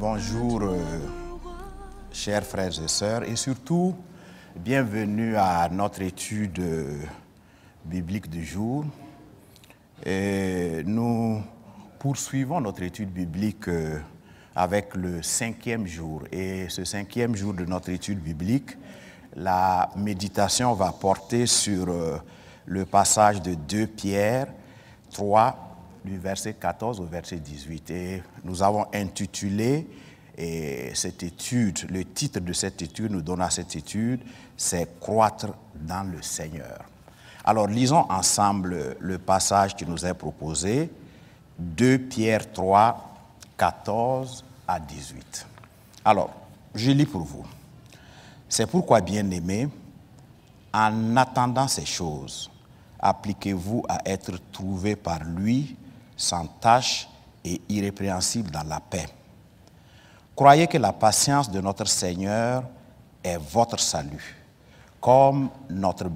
Bonjour, chers frères et sœurs, et surtout, bienvenue à notre étude biblique du jour. Et nous poursuivons notre étude biblique avec le 5e jour. Et ce 5e jour de notre étude biblique, la méditation va porter sur le passage de 2 Pierre 3, du verset 14 au verset 18. Et nous avons intitulé cette étude, le titre de cette étude nous donne à cette étude, c'est « Croître dans le Seigneur ». Alors lisons ensemble le passage qui nous est proposé, 2 Pierre 3, 14 à 18. Alors, je lis pour vous. « C'est pourquoi, bien-aimés, en attendant ces choses, appliquez-vous à être trouvés par lui, sans tache et irrépréhensible dans la paix. Croyez que la patience de notre Seigneur est votre salut, comme notre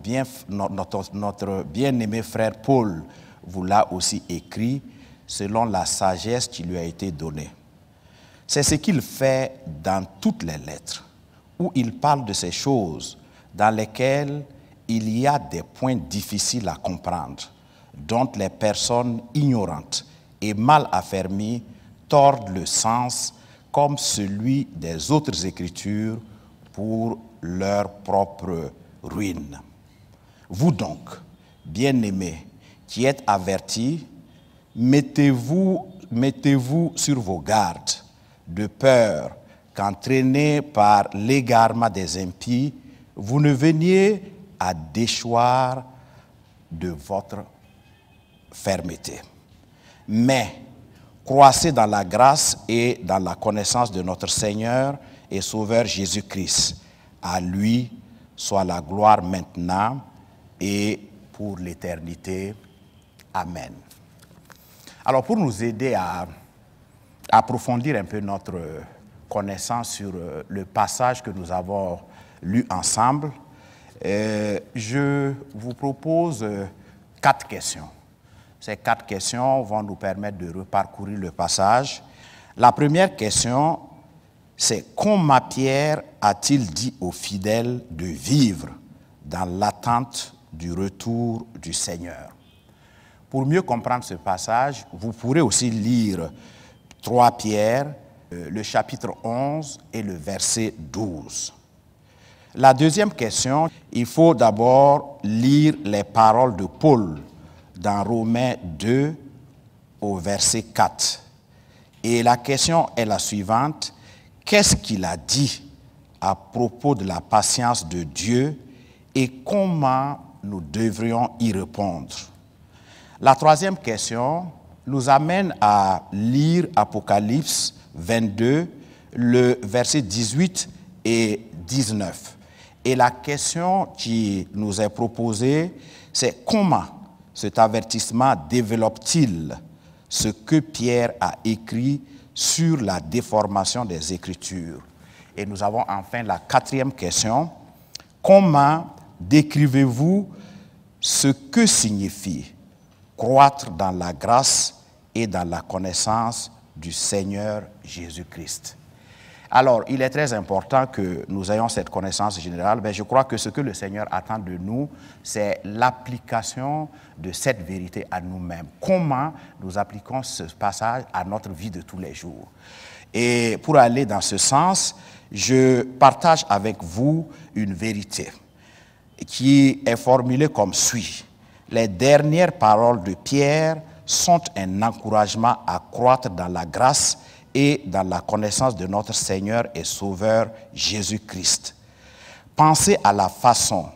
bien-aimé frère Paul vous l'a aussi écrit, selon la sagesse qui lui a été donnée. C'est ce qu'il fait dans toutes les lettres, où il parle de ces choses dans lesquelles il y a des points difficiles à comprendre, dont les personnes ignorantes et mal affermies tordent le sens comme celui des autres Écritures pour leur propre ruine. Vous donc, bien-aimés, qui êtes avertis, mettez-vous sur vos gardes, de peur qu'entraînés par l'égarement des impies, vous ne veniez à déchoir de votre fermeté. Mais croissez dans la grâce et dans la connaissance de notre Seigneur et Sauveur Jésus-Christ. À lui soit la gloire maintenant et pour l'éternité. Amen. Alors pour nous aider à approfondir un peu notre connaissance sur le passage que nous avons lu ensemble, je vous propose 4 questions. Ces 4 questions vont nous permettre de reparcourir le passage. La première question, c'est comment Pierre a-t-il dit aux fidèles de vivre dans l'attente du retour du Seigneur? Pour mieux comprendre ce passage, vous pourrez aussi lire 3 Pierre, le chapitre 11 et le verset 12. La deuxième question, il faut d'abord lire les paroles de Paul dans Romains 2 au verset 4. Et la question est la suivante. Qu'est-ce qu'il a dit à propos de la patience de Dieu et comment nous devrions y répondre? La troisième question nous amène à lire Apocalypse 22, le verset 18 et 19. Et la question qui nous est proposée, c'est comment cet avertissement développe-t-il ce que Pierre a écrit sur la déformation des Écritures? Et nous avons enfin la 4e question. Comment décrivez-vous ce que signifie croître dans la grâce et dans la connaissance du Seigneur Jésus-Christ? Alors, il est très important que nous ayons cette connaissance générale, mais je crois que ce que le Seigneur attend de nous, c'est l'application de cette vérité à nous-mêmes. Comment nous appliquons ce passage à notre vie de tous les jours? Et pour aller dans ce sens, je partage avec vous une vérité qui est formulée comme suit. Les dernières paroles de Pierre sont un encouragement à croître dans la grâce et dans la connaissance de notre Seigneur et Sauveur Jésus-Christ. Pensez à la façon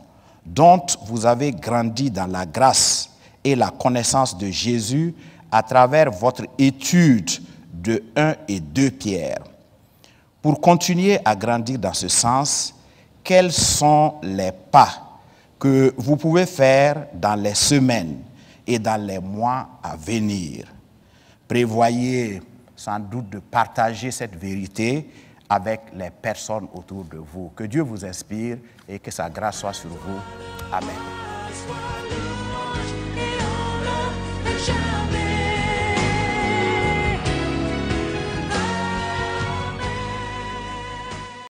dont vous avez grandi dans la grâce et la connaissance de Jésus à travers votre étude de 1 et 2 Pierre. Pour continuer à grandir dans ce sens, quels sont les pas que vous pouvez faire dans les semaines et dans les mois à venir? Prévoyez sans doute de partager cette vérité avec les personnes autour de vous. Que Dieu vous inspire et que sa grâce soit sur vous. Amen.